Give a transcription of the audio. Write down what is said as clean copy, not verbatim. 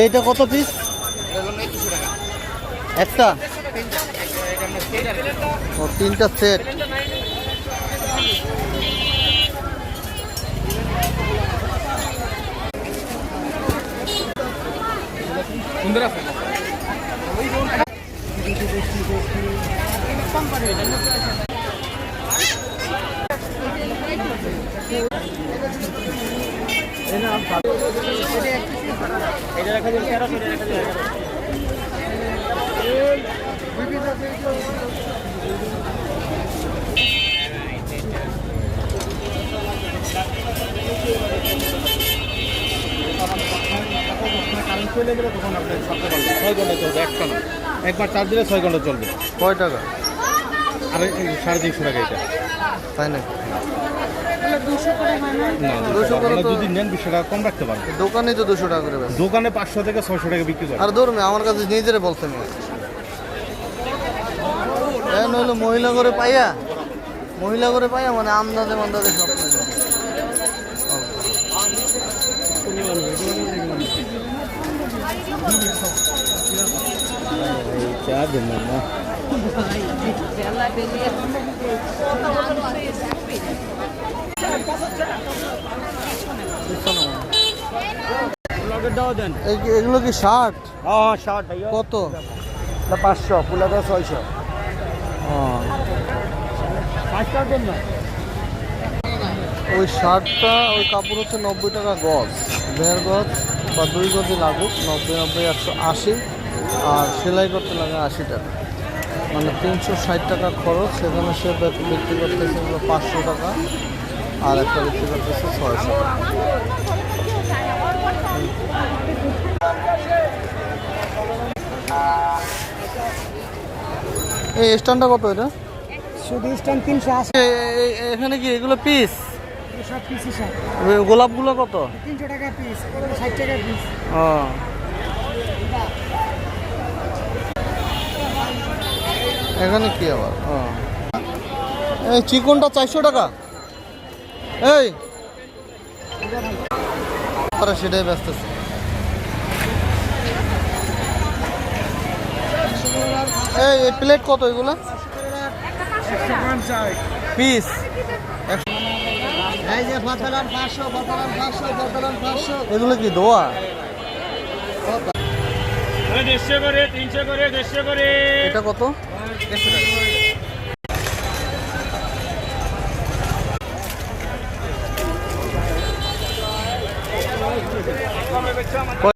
এইটা কত পিস? একটা? ও, তিনটা সেট। একবার চার্জ দিলে 6 ঘন্টা চলবে। কয় টাকা? আর 350 টাকা এটা। তাই নাকি? না 200 টাকা যদি নেন 20 টাকা কম রাখতে পারবেন। দোকানে তো 200 টাকা করে বেচে। দোকানে 500 থেকে 600 টাকা বিক্রি করে। আর ধরুন আমার কাছে নিজেরে বলছেন নইলে মহিলা করে পাইয়া মানে আন্দাজে মান্দাজে সব এগুলো কি শার্ট? হ্যাঁ শার্ট ভাই কত? 500 পুলাটা 600। ওই শার্টটা ওই কাপড় হচ্ছে 90 টাকা গজ, 1.5 গজ বা 2 গজই লাগুক, 90 180, আর সেলাই করতে লাগে 80 টাকা, মানে 360 টাকা খরচ। সেখানে সে বিক্রি করতেছে 500 টাকা, আর একটা বিক্রি করতেছে 600 টাকা। এই স্ট্যান্ডটা কত? এটা শুধু স্ট্যান্ড 380। এখানে কি এগুলো পিস? সব পিসই সব। গোলাপগুলো কত? 300 টাকা পিস, 60 টাকা পিস। ও, এখানে কি আবার? এই চিকনটা 400 টাকা। এই তারা সেটাই ব্যস্ত আছে। এই প্লেট কত এগুলো পিস? এগুলো কি দোয়া? 150 করে, 300 করে, 150 করে। এটা কত? 150 টাকা।